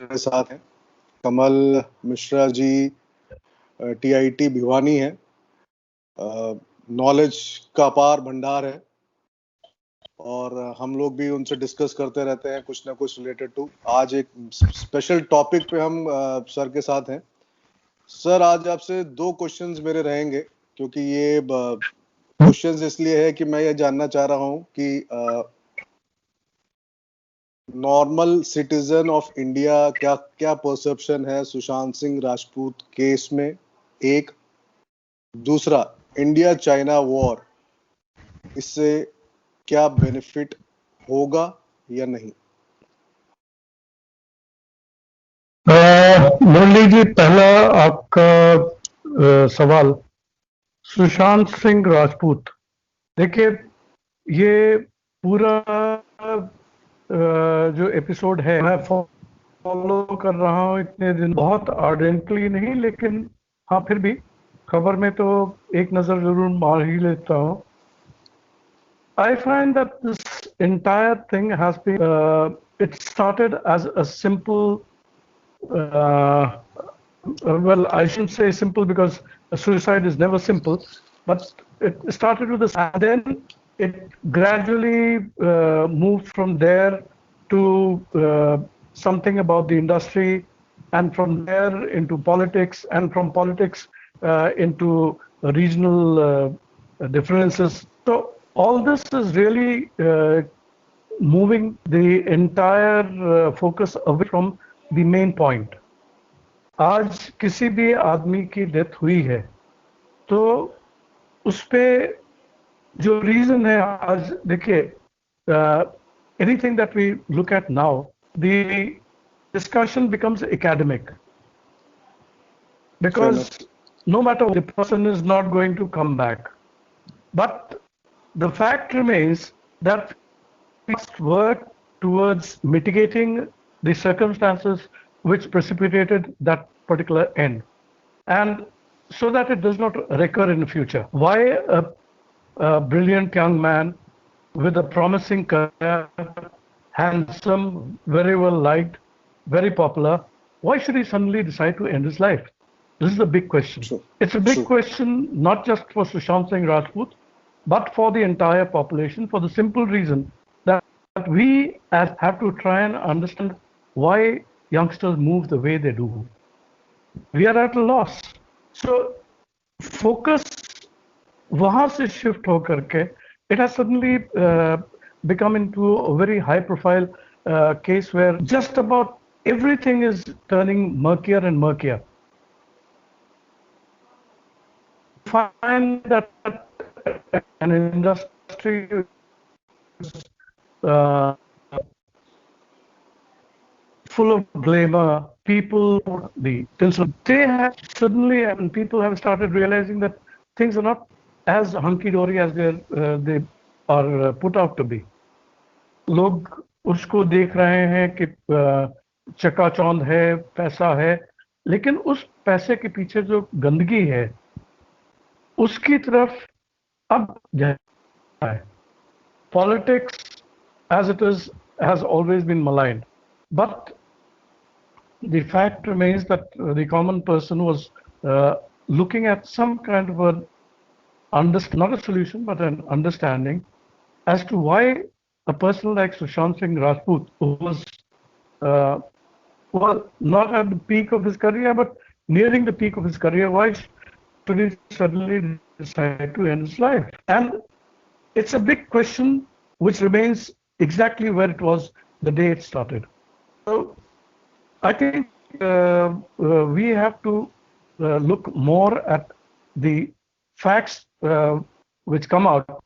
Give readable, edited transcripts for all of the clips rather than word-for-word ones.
मेरे साथ हैं कमल मिश्रा जी, टीआईटी भिवानी है। नॉलेज का अपार भंडार है और हम लोग भी उनसे डिस्कस करते रहते हैं कुछ ना कुछ रिलेटेड टू। आज एक स्पेशल टॉपिक पे हम सर के साथ हैं। सर, आज आपसे 2 क्वेश्चंस मेरे रहेंगे, क्योंकि ये क्वेश्चंस इसलिए है कि मैं ये जानना चाह रहा हूं कि नॉर्मल सिटीजन ऑफ इंडिया क्या क्या परसेप्शन है सुशांत सिंह राजपूत केस में, एक। दूसरा, इंडिया चाइना वॉर, इससे क्या बेनिफिट होगा या नहीं? मुरली जी, पहला आपका सवाल सुशांत सिंह राजपूत। देखिए, ये पूरा जो एपिसोड है मैं फॉलो कर रहा हूँ इतने दिन, बहुत आर्डेंटली नहीं, लेकिन हाँ फिर भी खबर में तो एक नजर जरूर मार ही लेता हूँ। I find that this entire thing has been, it started as a simple, well, I shouldn't say simple because a suicide is never simple, but it started with this, and then it gradually moved from there to something about the industry, and from there into politics, and from politics into regional differences. So all this is really moving the entire focus away from the main point. आज किसी भी आदमी की death हुई है तो उस पे जो रीजन है, आज देखिए, anything that we look at now, the discussion becomes academic, because no matter what, the person is not going to come back. But the fact remains that we must work towards mitigating the circumstances which precipitated that particular end, and so that it does not recur in the future. Why a brilliant young man with a promising career, handsome, very well liked, very popular, why should he suddenly decide to end his life? This is a big question. True. It's a big True. question, not just for Sushant Singh Rajput, but for the entire population, for the simple reason that we have to try and understand why youngsters move the way they do. We are at a loss. So focus वहां से shift होकर के, it has suddenly become into a very high profile case where just about everything is turning murkier and murkier. Find that an industry full of glamour, people, they have suddenly, and people have started realizing that things are not as hunky-dory as they are put out to be. लोग उसको देख रहे हैं कि चकाचौंध है, पैसा है, लेकिन उस पैसे के पीछे जो गंदगी है उसकी तरफ अब जाता है. Politics, as it is, has always been maligned, but the fact remains that the common person was looking at some kind of not a solution, but an understanding as to why a person like Sushant Singh Rajput, who was well, not at the peak of his career, but nearing the peak of his career, why should he suddenly decide to end his life? And it's a big question which remains exactly where it was the day it started. So I think we have to look more at the facts which come out,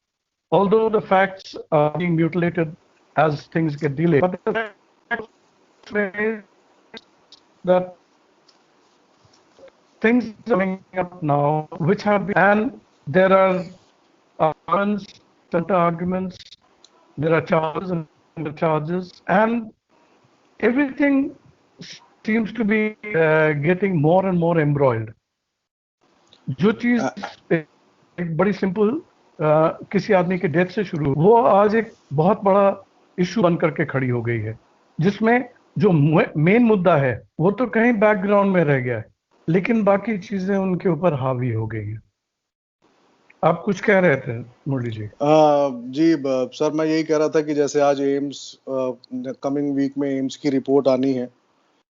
although the facts are being mutilated as things get delayed. But the fact is that things are coming up now which have been, and there are arguments, counter arguments, there are charges and charges, and everything seems to be getting more and more embroiled. जो चीज एक बड़ी simple किसी आदमी के death से शुरू, वो आज एक बहुत बड़ा इशू बन करके खड़ी हो गई है, जिसमें जो मेन मुद्दा है वो तो कहीं बैकग्राउंड में रह गया है, लेकिन बाकी चीजें उनके ऊपर हावी हो गई हैं। आप कुछ कह रहे थे मुरली जी? जी सर, मैं यही कह रहा था कि जैसे आज एम्स कमिंग वीक में एम्स की रिपोर्ट आनी है, जी।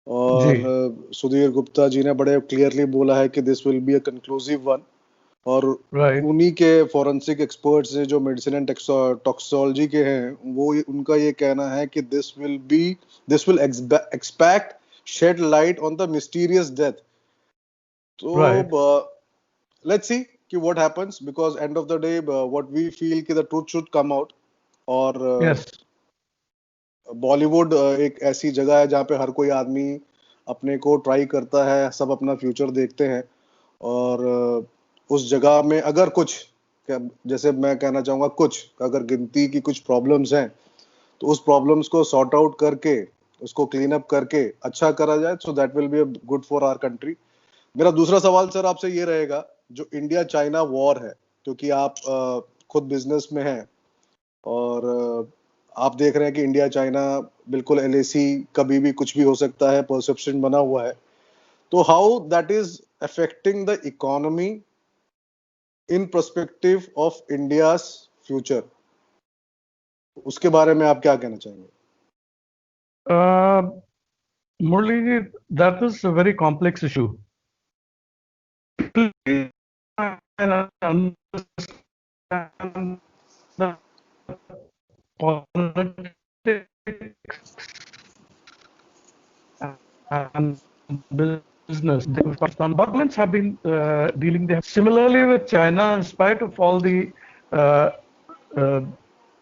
और सुधीर गुप्ता जी ने बड़े क्लियरली बोला है कि this will be a conclusive one, और राइट। उन्हीं के फॉरेंसिक एक्सपर्ट्स हैं जो मेडिसिन एंड टॉक्सोलॉजी के हैं, वो उनका ये कहना है कि this will expect shed light on the mysterious death. Right. तो लेट्स सी कि what happens, because end of the day what we feel कि the truth should come out. और यस। बॉलीवुड एक ऐसी जगह है जहाँ पे हर कोई आदमी अपने को ट्राई करता है, सब अपना फ्यूचर देखते हैं, और उस जगह में अगर कुछ, जैसे मैं कहना चाहूंगा, कुछ अगर गिनती की कुछ प्रॉब्लम्स हैं, तो उस प्रॉब्लम्स को सॉर्ट आउट करके, उसको क्लीन अप करके अच्छा करा जाए, so that will be good for our country. मेरा दूसरा सवाल सर आपसे ये रहेगा, जो इंडिया चाइना वॉर है, क्योंकि आप खुद बिजनेस में हैं, और आप देख रहे हैं कि इंडिया चाइना बिल्कुल एलएसी, कभी भी कुछ भी हो सकता है, परसेप्शन बना हुआ है। तो how that is affecting the economy in perspective of India's future, उसके बारे में आप क्या कहना चाहेंगे? Murali ji, that is a very complex issue. And business. Governments have been dealing there. Similarly with China, in spite of uh, uh,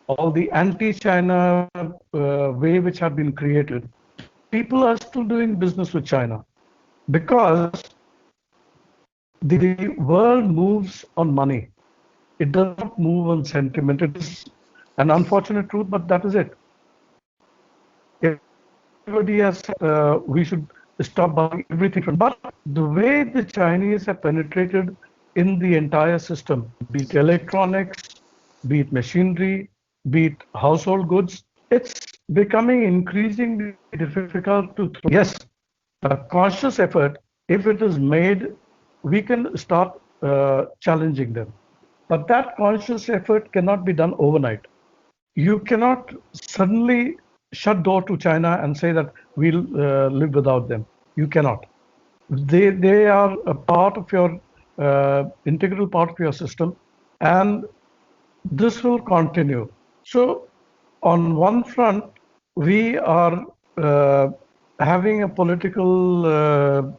all the anti-China way which have been created, people are still doing business with China because the world moves on money. It does not move on sentiment. It is an unfortunate truth, but that is it. Everybody has we should stop buying everything from. But the way the Chinese have penetrated in the entire system, be it electronics, be it machinery, be it household goods, it's becoming increasingly difficult to. Yes, a conscious effort, if it is made, we can start challenging them. But that conscious effort cannot be done overnight. You cannot suddenly shut door to China and say that we'll live without them. You cannot. They are a part of your integral part of your system, and this will continue. So, on one front, we are having a political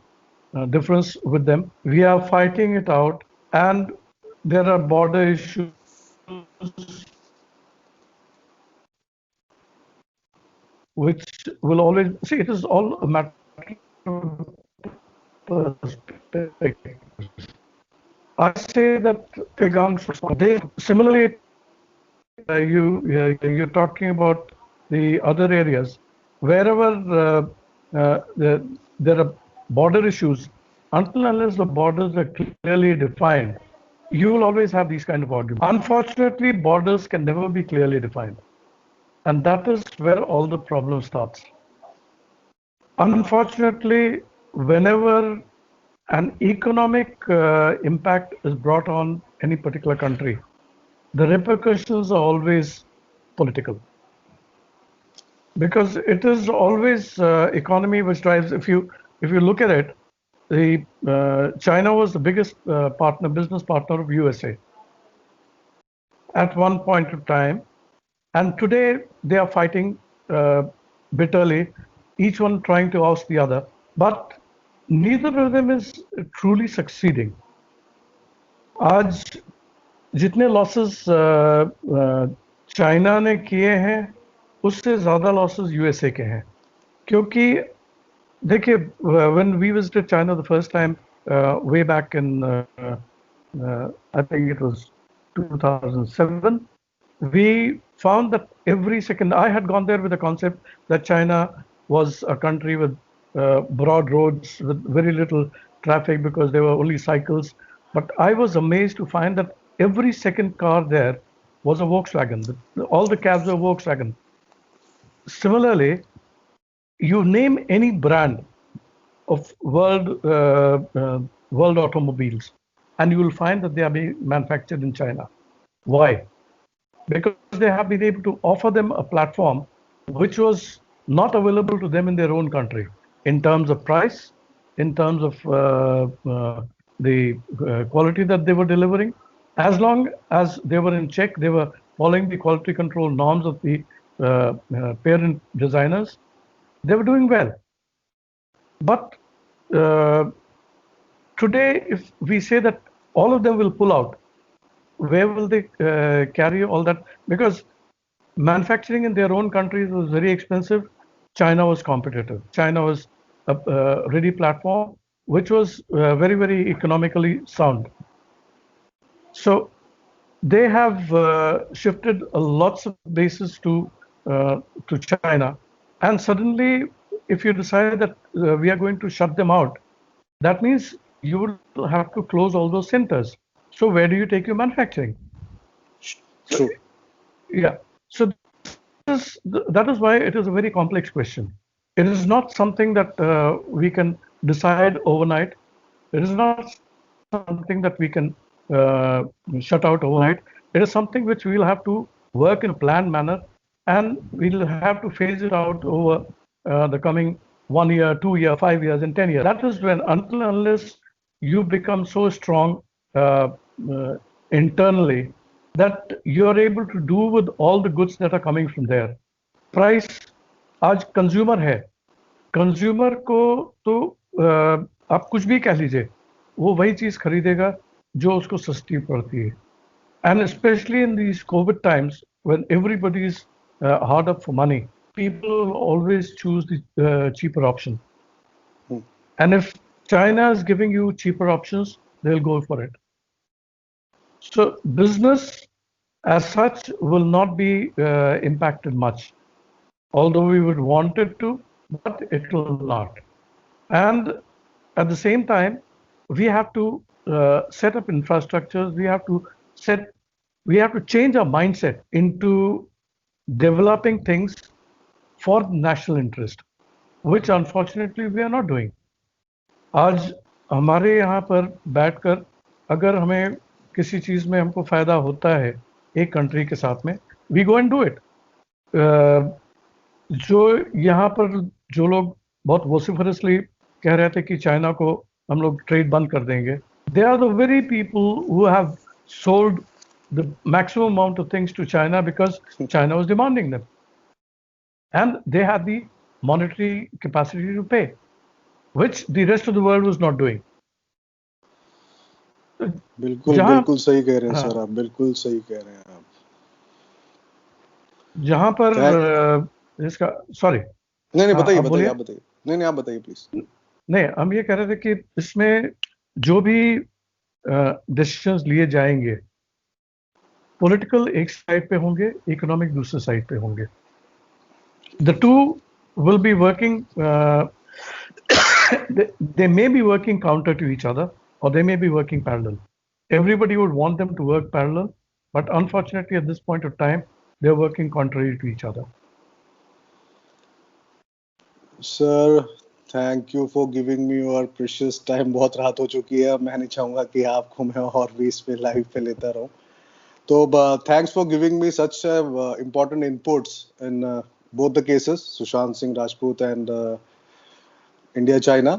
difference with them. We are fighting it out, and there are border issues which will always see. It is all a matter of perspective. I say that Pegangs, they similarly, you're talking about the other areas wherever there are border issues. Until unless the borders are clearly defined, you will always have these kind of arguments. Unfortunately, borders can never be clearly defined, and that is where all the problem starts. Unfortunately, whenever an economic impact is brought on any particular country, the repercussions are always political, because it is always economy which drives. If you look at it, the China was the biggest business partner of USA at one point of time, and today they are fighting bitterly, each one trying to oust the other, but neither of them is truly succeeding. आज जितने losses China ने किए हैं उससे ज़्यादा losses USA के हैं, क्योंकि देखिए, when we visited China the first time way back in I think it was 2007, we found that every second I had gone there with the concept that China was a country with broad roads with very little traffic because there were only cycles. But I was amazed to find that every second car there was a Volkswagen. All the cabs were Volkswagen. Similarly, you name any brand of world automobiles, and you will find that they are being manufactured in China. Why? Because they have been able to offer them a platform which was not available to them in their own country, in terms of price, in terms of the quality that they were delivering. As long as they were in check, they were following the quality control norms of the parent designers, they were doing well. But today, if we say that all of them will pull out, where will they carry all that? Because manufacturing in their own countries was very expensive. China was competitive. China was a ready platform, which was very, very economically sound. So they have shifted lots of bases to China, and suddenly, if you decide that we are going to shut them out, that means you will have to close all those centers. So where do you take your manufacturing? True. Yeah. So that is why it is a very complex question. It is not something that we can decide overnight. It is not something that we can shut out overnight. It is something which we will have to work in a planned manner, and we will have to phase it out over the coming 1 year, 2 year, 5 years, and 10 years. That is when, until unless you become so strong internally that you are able to do with all the goods that are coming from there. Price, आज consumer है, consumer को तो आप कुछ भी कह लीजिए, वो वही चीज खरीदेगा जो उसको सस्ती पड़ती है. And especially in these COVID times, when everybody is hard up for money, people always choose the cheaper option. And if China is giving you cheaper options, they'll go for it. So business as such will not be impacted much, although we would want it to, but it will not. And at the same time, we have to set up infrastructures. We have to change our mindset into developing things for national interest, which unfortunately we are not doing. आज हमारे यहाँ पर बैठकर अगर हमें किसी चीज में हमको फायदा होता है एक कंट्री के साथ में, we go and do it. जो यहाँ पर जो लोग बहुत वोसिफरसली कह रहे थे कि चाइना को हम लोग ट्रेड बंद कर देंगे, they are the very people who have sold the maximum amount of things to China because China was demanding them and they had the monetary capacity to pay, which the rest of the world was not doing. बिल्कुल सही कह रहे हैं sir आप, बिल्कुल सही कह रहे हैं आप. जहां पर इसका सॉरी नहीं बताइए आप बताइए. नहीं आप बताइए प्लीज. नहीं, हम ये कह रहे थे कि इसमें जो भी डिसीजंस लिए जाएंगे, पॉलिटिकल एक साइड पे होंगे, इकोनॉमिक दूसरे साइड पे होंगे. The two will be working, they may be working counter to each other, or they may be working parallel. Everybody would want them to work parallel, but unfortunately at this point of time they're working contrary to each other. Sir, thank you for giving me your precious time. बहुत रात हो चुकी है, मैं नहीं चाहूँगा कि आपको मैं और भी इस पे लाइव पे लेता रहूँ. तो thanks for giving me such important inputs in both the cases, Sushant Singh Rajput and India China.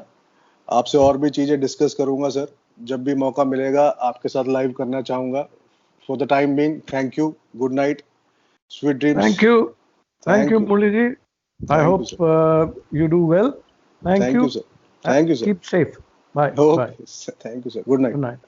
आपसे और भी चीजें डिस्कस करूंगा सर, जब भी मौका मिलेगा आपके साथ लाइव करना चाहूंगा. For the time being, thank you, good night, sweet dreams. Thank you Murali ji. I hope you do well. Thank you sir. Thank you sir. Keep safe. Bye. Thank you sir. Good night.